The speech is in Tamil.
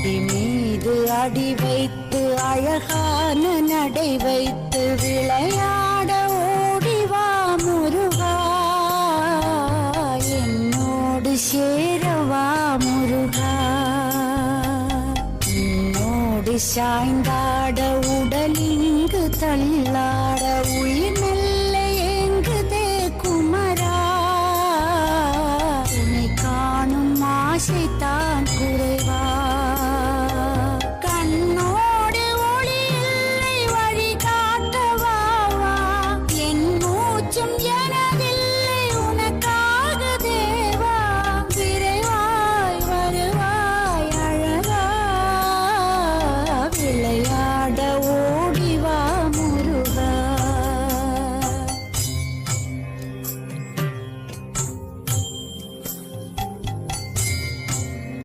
மீது அடி வைத்து அழகான நடை வைத்து விளையாட ஓடிவா முருகா, என்னோடு சேரவா முருகா. என்னோடு சாய்ந்தாட உடலிங்கு தள்ளாட உயிர் மெல்ல ஏங்குதே குமரா, உன்னை காணும் ஆசைத்தான் குறைவா.